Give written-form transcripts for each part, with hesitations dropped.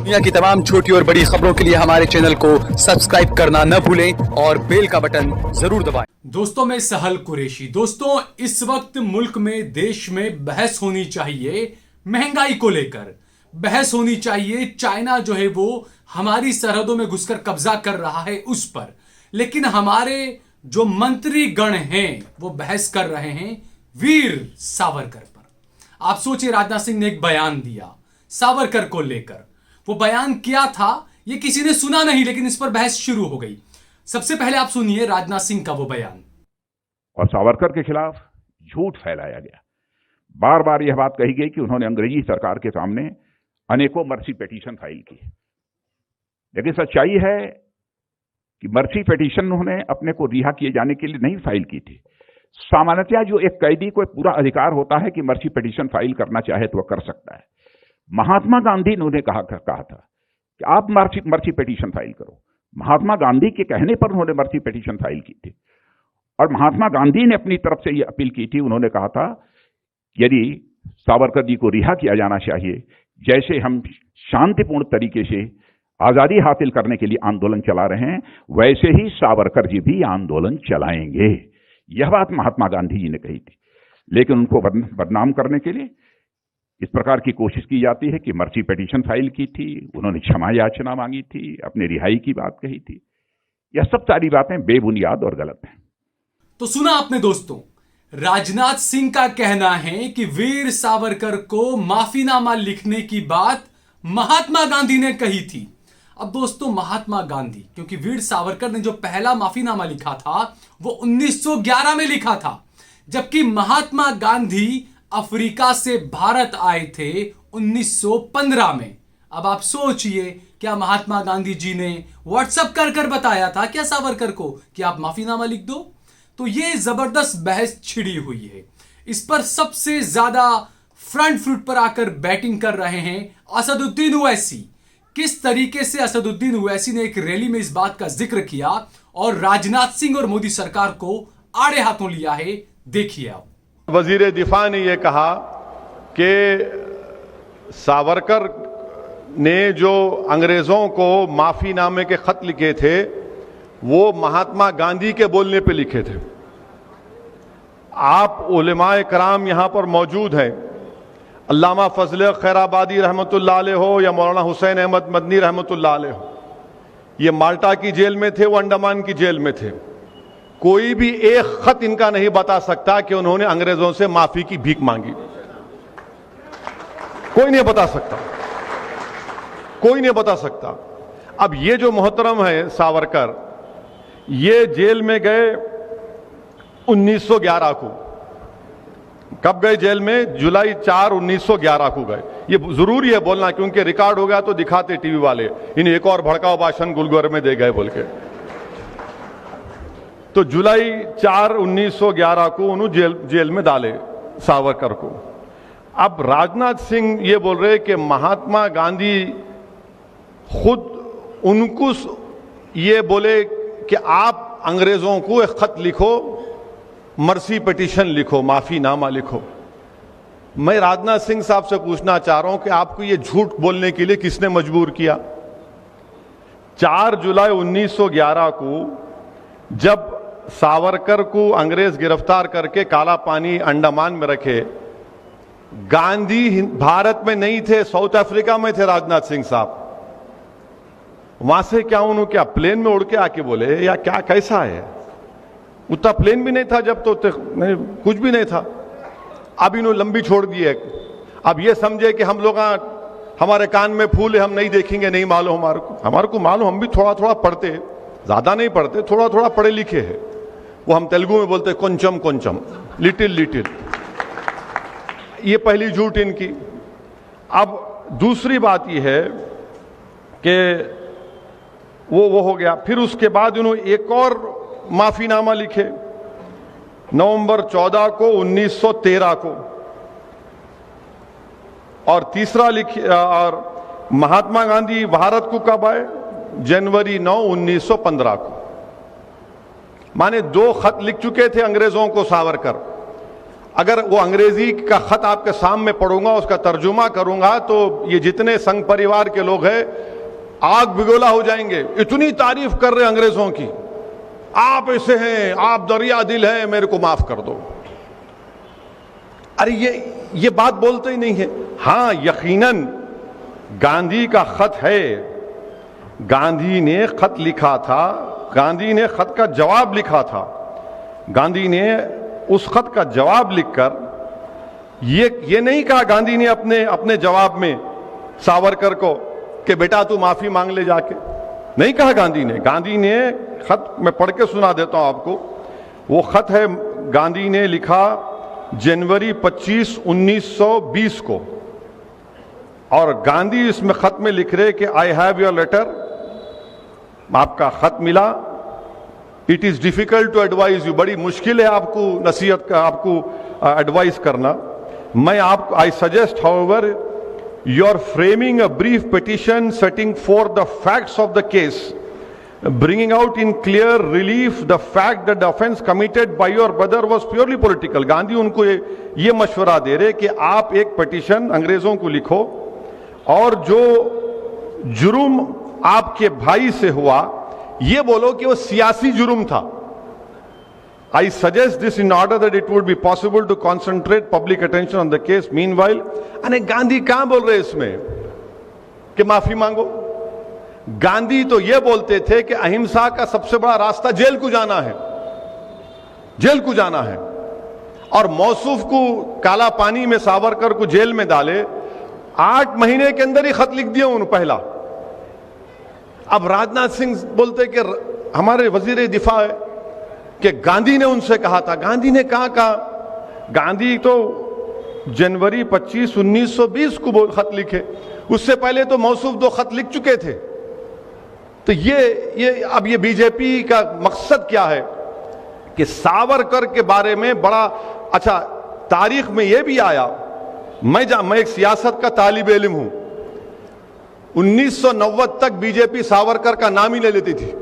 दुनिया की तमाम छोटी और बड़ी खबरों के लिए हमारे चैनल को सब्सक्राइब करना न भूलें और बेल का बटन जरूर दबाएं। दोस्तों, मैं सहल कुरैशी। दोस्तों, इस वक्त मुल्क में, देश में बहस होनी चाहिए महंगाई को लेकर। बहस होनी चाहिए चाइना जो है वो हमारी सरहदों में घुसकर कब्जा कर रहा है उस पर। लेकिन हमारे जो मंत्री गण हैं वो बहस कर रहे हैं वीर सावरकर पर। आप सोचिए, राजनाथ सिंह ने एक बयान दिया सावरकर को लेकर। वो बयान क्या था ये किसी ने सुना नहीं, लेकिन इस पर बहस शुरू हो गई। सबसे पहले आप सुनिए राजनाथ सिंह का वो बयान। और सावरकर के खिलाफ झूठ फैलाया गया। बार बार यह बात कही गई कि उन्होंने अंग्रेजी सरकार के सामने अनेकों मर्सी पिटीशन फाइल की, लेकिन सच्चाई है कि मर्सी पिटीशन उन्होंने अपने को रिहा किए जाने के लिए नहीं फाइल की थी। सामान्यतः जो एक कैदी को पूरा अधिकार होता है कि मर्सी पिटीशन फाइल करना चाहे तो वह कर सकता है। महात्मा गांधी ने उन्हें कहा था कि आप मर्सी पिटीशन फाइल करो। महात्मा गांधी के कहने पर उन्होंने मर्सी पिटीशन फाइल की थी और महात्मा गांधी ने अपनी तरफ से यह अपील की थी। उन्होंने कहा था यदि सावरकर जी को रिहा किया जाना चाहिए, जैसे हम शांतिपूर्ण तरीके से आजादी हासिल करने के लिए आंदोलन चला रहे हैं, वैसे ही सावरकर जी भी आंदोलन चलाएंगे। यह बात महात्मा गांधी जी ने कही थी। लेकिन उनको बदनाम करने के लिए इस प्रकार की कोशिश की जाती है कि मर्सी पिटीशन फाइल की थी, उन्होंने क्षमा याचना मांगी थी, अपनी रिहाई की बात कही थी। यह सब सारी बातें बेबुनियाद और गलत हैं। तो सुना आपने दोस्तों, राजनाथ सिंह का कहना है कि वीर सावरकर को माफीनामा लिखने की बात महात्मा गांधी ने कही थी। अब दोस्तों, महात्मा गांधी, क्योंकि वीर सावरकर ने जो पहला माफीनामा लिखा था वो 1911 में लिखा था, जबकि महात्मा गांधी अफ्रीका से भारत आए थे 1915 में। अब आप सोचिए, क्या महात्मा गांधी जी ने व्हाट्सएप कर बताया था क्या सावरकर को कि आप माफीनामा लिख दो? तो ये जबरदस्त बहस छिड़ी हुई है। इस पर सबसे ज्यादा फ्रंट फुट पर आकर बैटिंग कर रहे हैं असदुद्दीन ओवैसी। किस तरीके से असदुद्दीन ओवैसी ने एक रैली में इस बात का जिक्र किया और राजनाथ सिंह और मोदी सरकार को आड़े हाथों लिया है, देखिए आप। वजीर दिफा ने यह कहा कि सावरकर ने जो अंग्रेजों को माफीनामे के खत लिखे थे वो महात्मा गांधी के बोलने पे लिखे थे। आप उलेमाए कराम यहां पर मौजूद हैं, अल्लामा फजल खैराबादी रहमतुल्लाह अलैह हो या मौलाना हुसैन अहमद मदनी रहमतुल्लाह अलैह हो, ये माल्टा की जेल में थे, वो अंडमान की जेल में थे। कोई भी एक खत इनका नहीं बता सकता कि उन्होंने अंग्रेजों से माफी की भीख मांगी। कोई नहीं बता सकता, कोई नहीं बता सकता। अब ये जो मोहतरम है सावरकर, ये जेल में गए 1911 को। कब गए जेल में? जुलाई 4, 1911 को गए। ये जरूरी है बोलना क्योंकि रिकॉर्ड हो गया तो दिखाते टीवी वाले, इन्हें एक और भड़काऊ भाषण गुलगोर में दे गए बोल के। तो जुलाई 4, 1911 को उन्होंने जेल में डाले सावरकर को। अब राजनाथ सिंह ये बोल रहे कि महात्मा गांधी खुद उनको ये बोले कि आप अंग्रेजों को एक खत लिखो, मर्सी पिटीशन लिखो, माफीनामा लिखो। मैं राजनाथ सिंह साहब से पूछना चाह रहा हूं कि आपको ये झूठ बोलने के लिए किसने मजबूर किया? 4 जुलाई 1911 को जब सावरकर को अंग्रेज गिरफ्तार करके काला पानी अंडमान में रखे, गांधी भारत में नहीं थे, साउथ अफ्रीका में थे राजनाथ सिंह साहब। वहां से क्या उन्होंने क्या प्लेन में उड़ के आके बोले या क्या, कैसा है? उतना प्लेन भी नहीं था जब, तो नहीं, कुछ भी नहीं था। अब इन्होंने लंबी छोड़ दी है। अब ये समझे कि हम लोग हमारे कान में फूल है, हम नहीं देखेंगे, नहीं मालूम हमारे को मालूम। हम भी थोड़ा थोड़ा पढ़ते, ज्यादा नहीं पढ़ते, थोड़ा थोड़ा पढ़े लिखे हैं। वो हम तेलुगु में बोलते కొంచెం కొంచెం, लिटिल लिटिल। ये पहली झूठ इनकी। अब दूसरी बात यह है कि वो हो गया। फिर उसके बाद उन्होंने एक और माफीनामा लिखे नवंबर 14 को 1913 को, और तीसरा लिखे। और महात्मा गांधी भारत को कब आए? जनवरी 9, 1915 को। माने 2 खत लिख चुके थे अंग्रेजों को सावरकर। अगर वो अंग्रेजी का खत आपके सामने पढ़ूंगा, उसका तर्जुमा करूंगा, तो ये जितने संघ परिवार के लोग हैं आग बिगोला हो जाएंगे। इतनी तारीफ कर रहे अंग्रेजों की, आप ऐसे हैं, आप दरिया दिल हैं, मेरे को माफ कर दो। अरे ये बात बोलते ही नहीं है। हां, यकीनन गांधी का खत है, गांधी ने खत लिखा था, गांधी ने खत का जवाब लिखा था। गांधी ने उस खत का जवाब लिखकर ये नहीं कहा गांधी ने अपने जवाब में सावरकर को कि बेटा तू माफी मांग ले जाके, नहीं कहा गांधी ने खत मैं पढ़ के सुना देता हूं आपको। वो खत है, गांधी ने लिखा जनवरी 25, 1920 को, और गांधी इसमें खत में लिख रहे कि आई हैव योर लेटर, आपका खत मिला। It is difficult to advise you, बड़ी मुश्किल है आपको नसीहत का, आपको एडवाइस करना। मैं आपको I suggest however you are framing a brief petition setting for the facts of the case, bringing out in clear relief the fact that the offense committed by your brother was purely political। Gandhi उनको ये मशवरा दे रहे कि आप एक petition अंग्रेजों को लिखो और जो जुर्म आपके भाई से हुआ ये बोलो कि वो सियासी जुर्म था। I suggest this in order that it would be possible to concentrate public attention on the case meanwhile। अने गांधी कहां बोल रहे इसमें कि माफी मांगो? गांधी तो यह बोलते थे कि अहिंसा का सबसे बड़ा रास्ता जेल को जाना है, जेल को जाना है। और मौसूफ को काला पानी में सावरकर को जेल में डाले, 8 महीने के अंदर ही खत लिख दिया उन्होंने पहला। अब राजनाथ सिंह बोलते कि हमारे वजीर दिफा है कि गांधी ने उनसे कहा था। गांधी ने कहा गांधी तो जनवरी 25, 1920 को खत लिखे, उससे पहले तो मौसूफ 2 खत लिख चुके थे। तो अब ये बीजेपी का मकसद क्या है कि सावरकर के बारे में बड़ा अच्छा तारीख में यह भी आया। मैं एक सियासत का तालिब इल्म हूं। 1990 तक बीजेपी सावरकर का नाम ही नहीं लेती थी,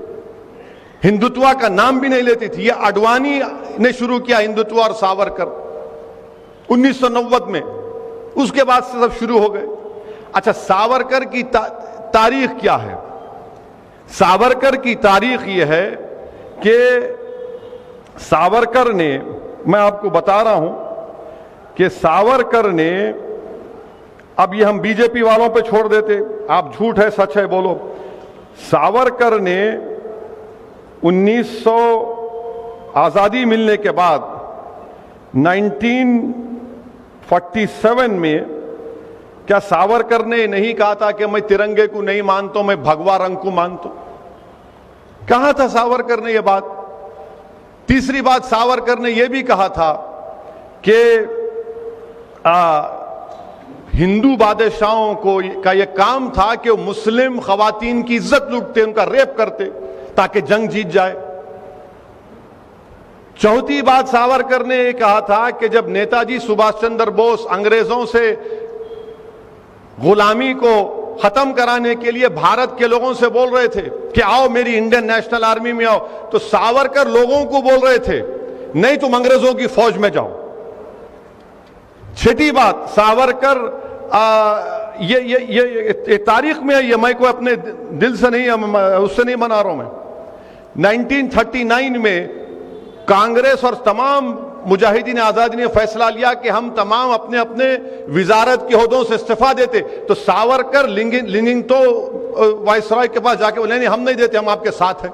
हिंदुत्व का नाम भी नहीं लेती थी। ये आडवाणी ने शुरू किया हिंदुत्व और सावरकर 1990 में, उसके बाद से सब शुरू हो गए। अच्छा, सावरकर की तारीख क्या है? सावरकर की तारीख यह है कि सावरकर ने, मैं आपको बता रहा हूं कि सावरकर ने, अब ये हम बीजेपी वालों पे छोड़ देते, आप झूठ है सच है बोलो। सावरकर ने 1900 आजादी मिलने के बाद 1947 में, क्या सावरकर ने नहीं कहा था कि मैं तिरंगे को नहीं मानता, मैं भगवा रंग को मानता? कहा था सावरकर ने यह बात। तीसरी बात, सावरकर ने यह भी कहा था कि हिंदू बादशाहों का यह काम था कि वो मुस्लिम खवातीन की इज्जत लूटते, उनका रेप करते ताकि जंग जीत जाए। चौथी बात सावरकर ने यह कहा था कि जब नेताजी सुभाष चंद्र बोस अंग्रेजों से गुलामी को खत्म कराने के लिए भारत के लोगों से बोल रहे थे कि आओ मेरी इंडियन नेशनल आर्मी में आओ, तो सावरकर लोगों को बोल रहे थे नहीं तुम अंग्रेजों की फौज में जाओ। छठी बात, सावरकर ये तारीख में है, ये मैं कोई अपने दिल से नहीं, उससे नहीं मना रहा हूं मैं। 1939 में कांग्रेस और तमाम मुजाहिदीन आजादी ने फैसला लिया कि हम तमाम अपने अपने विजारत के ओहदों से इस्तीफा देते, तो सावरकर लिंगिंगतो वायसराय के पास जाके बोले नहीं हम नहीं देते, हम आपके साथ हैं,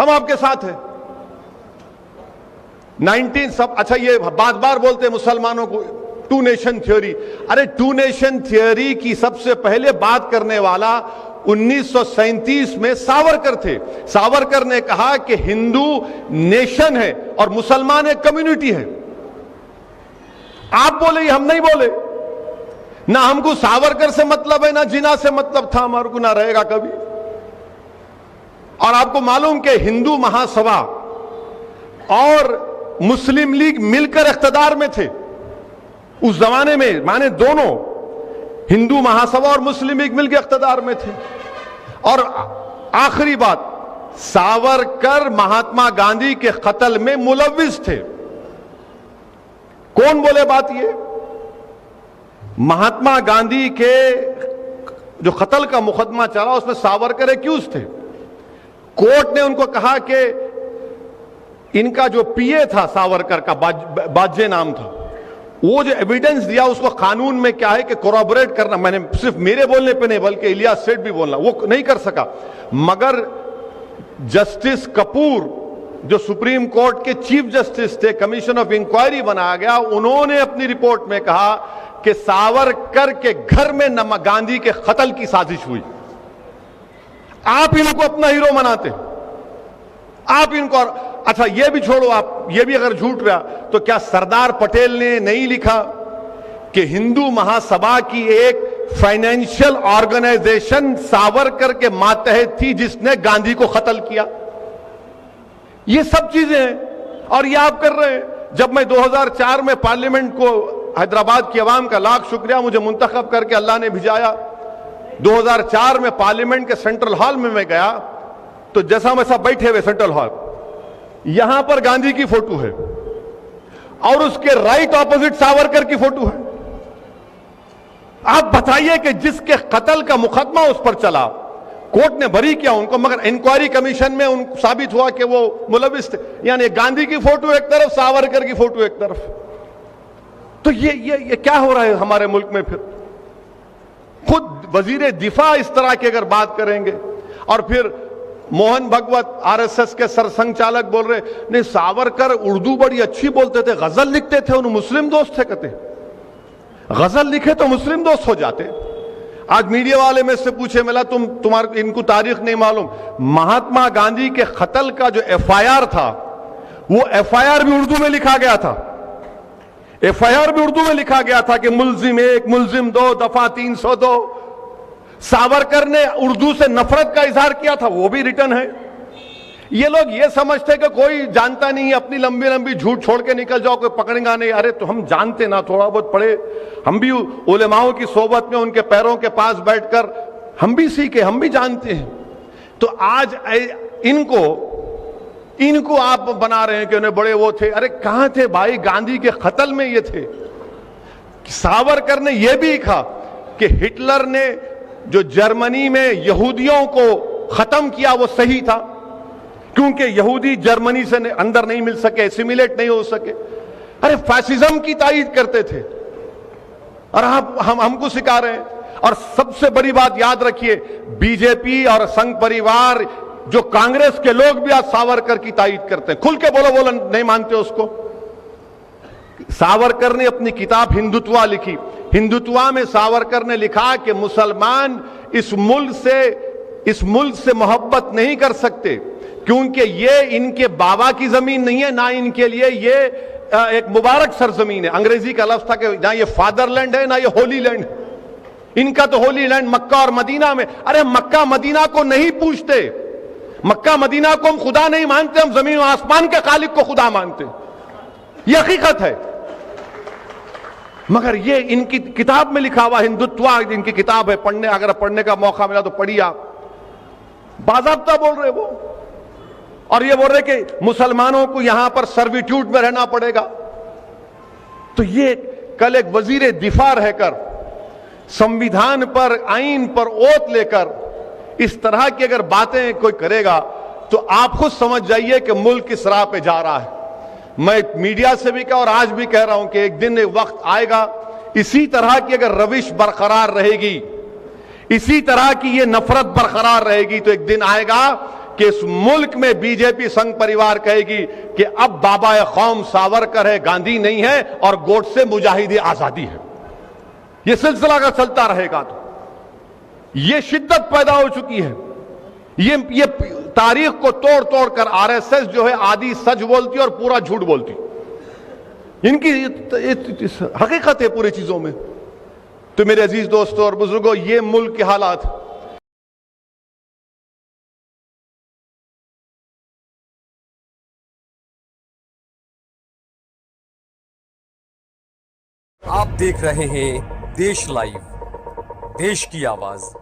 हम आपके साथ हैं। 19 सब अच्छा, ये बार बार बोलते हैं मुसलमानों को 2 नेशन थ्योरी। अरे 2 नेशन थ्योरी की सबसे पहले बात करने वाला 1937 में सावरकर थे। सावरकर ने कहा कि हिंदू नेशन है और मुसलमान एक कम्युनिटी है। आप बोले, हम नहीं बोले। ना हमको सावरकर से मतलब है, ना जिना से मतलब था, हमारे को ना रहेगा कभी। और आपको मालूम कि हिंदू महासभा और मुस्लिम लीग मिलकर इख्तिदार में थे उस जमाने में, माने दोनों, हिंदू महासभा और मुस्लिम लीग मिलकर इख्तिदार में थे। और आखिरी बात, सावरकर महात्मा गांधी के कत्ल में मुलव्विस थे। कौन बोले बात ये? महात्मा गांधी के जो कत्ल का मुकदमा चला उसमें सावरकर एक्यूज थे। कोर्ट ने उनको कहा कि इनका जो पीए था सावरकर का, बाज्ये नाम था, वो जो एविडेंस दिया उसको कानून में क्या है कि कोरॉबरेट करना, मैंने सिर्फ मेरे बोलने पे नहीं बल्कि इलियास सेठ भी बोलना, वो नहीं कर सका। मगर जस्टिस कपूर जो सुप्रीम कोर्ट के चीफ जस्टिस थे, कमीशन ऑफ इंक्वायरी बनाया गया, उन्होंने अपनी रिपोर्ट में कहा कि सावरकर के घर में गांधी के कत्ल की साजिश हुई। आप इनको अपना हीरो मनाते, आप इनको, अच्छा ये भी छोड़ो, आप ये भी अगर झूठ रहा तो क्या सरदार पटेल ने नहीं लिखा कि हिंदू महासभा की एक फाइनेंशियल ऑर्गेनाइजेशन सावरकर के मातहत थी जिसने गांधी को कत्ल किया? ये सब चीजें हैं और ये आप कर रहे हैं। जब मैं 2004 में पार्लियामेंट को, हैदराबाद की आवाम का लाख शुक्रिया, मुझे मुंतखब करके अल्लाह ने भिजाया। 2004 में पार्लियामेंट के सेंट्रल हॉल में मैं गया तो जैसा हम ऐसा बैठे हुए सेंट्रल हॉल, यहां पर गांधी की फोटो है और उसके राइट ऑपोजिट सावरकर की फोटो है। आप बताइए कि जिसके कत्ल का मुकदमा उस पर चला, कोर्ट ने बरी किया उनको, मगर इंक्वायरी कमीशन में उनको साबित हुआ कि वो मुलविस थे। यानी गांधी की फोटो एक तरफ, सावरकर की फोटो एक तरफ। तो ये क्या हो रहा है हमारे मुल्क में? फिर खुद वजीर दिफा इस तरह की अगर बात करेंगे और फिर मोहन भगवत आरएसएस के सरसंघचालक बोल रहे नहीं सावरकर उर्दू बड़ी अच्छी बोलते थे, गजल लिखते थे, उन्हें मुस्लिम दोस्त थे। कहते गजल लिखे तो मुस्लिम दोस्त हो जाते। आज मीडिया वाले में से पूछे, मिला तुम्हारे इनको तारीख नहीं मालूम, महात्मा गांधी के कत्ल का जो एफआईआर था वो एफआईआर भी उर्दू में लिखा गया था। एफआईआर भी उर्दू में लिखा गया था कि मुल्जिम 1, मुल्जिम 2, दफा 302। सावरकर ने उर्दू से नफरत का इजहार किया था, वो भी रिटर्न है। ये लोग ये समझते कि कोई जानता नहीं, अपनी लंबी लंबी झूठ छोड़ के निकल जाओ, कोई पकड़ेगा नहीं। अरे तो हम जानते ना, थोड़ा बहुत पढ़े, हम भी उलेमाओं की सोबत में उनके पैरों के पास बैठकर हम भी सीखे, हम भी जानते हैं। तो आज इनको आप बना रहे हैं कि उन्हें बड़े वो थे। अरे कहां थे भाई? गांधी के कत्ल में ये थे। सावरकर ने यह भी लिखा कि हिटलर ने जो जर्मनी में यहूदियों को खत्म किया वो सही था, क्योंकि यहूदी जर्मनी से अंदर नहीं मिल सके, एसिमिलेट नहीं हो सके। अरे फैसिज्म की तायीद करते थे और हमको सिखा रहे हैं। और सबसे बड़ी बात याद रखिए, बीजेपी और संघ परिवार, जो कांग्रेस के लोग भी आज सावरकर की तायीद करते हैं। खुल के बोलो नहीं मानते उसको। सावरकर ने अपनी किताब हिंदुत्वा लिखी। हिंदुत्वा में सावरकर ने लिखा कि मुसलमान इस मुल्क से मोहब्बत नहीं कर सकते, क्योंकि ये इनके बाबा की जमीन नहीं है, ना इनके लिए ये एक मुबारक सरजमीन है। अंग्रेजी का लफ्ज था कि ना ये फादरलैंड है ना ये होली लैंड। इनका तो होली लैंड मक्का और मदीना में। अरे मक्का मदीना को नहीं पूछते, मक्का मदीना को हम खुदा नहीं मानते, हम जमीन और आसमान के खालिक को खुदा मानते। ये हकीकत है। मगर ये इनकी किताब में लिखा हुआ हिंदुत्वा, इनकी किताब है, पढ़ने अगर पढ़ने का मौका मिला तो पढ़िए आप। बाज़ाब्ता बोल रहे वो, और ये बोल रहे कि मुसलमानों को यहां पर सर्विट्यूड में रहना पड़ेगा। तो ये कल एक वजीर दिफा रहकर, संविधान पर, आईन पर ओत लेकर इस तरह की अगर बातें कोई करेगा तो आप खुद समझ जाइए कि मुल्क किस राह पे जा रहा है। मैं मीडिया से भी कहा और आज भी कह रहा हूं कि एक दिन एक वक्त आएगा, इसी तरह की अगर रविश बरकरार रहेगी, इसी तरह की ये नफरत बरकरार रहेगी, तो एक दिन आएगा कि इस मुल्क में बीजेपी संघ परिवार कहेगी कि अब बाबा कौम सावरकर है, गांधी नहीं है, और गोडसे मुजाहिद आजादी है। यह सिलसिला अगर चलता रहेगा तो यह शिद्दत पैदा हो चुकी है। ये तारीख को तोड़ तोड़ कर आरएसएस जो है आधी सच बोलती और पूरा झूठ बोलती। इनकी हकीकत है पूरी चीजों में। तो मेरे अजीज दोस्तों और बुजुर्गों, ये मुल्क के हालात। आप देख रहे हैं देश लाइव, देश की आवाज।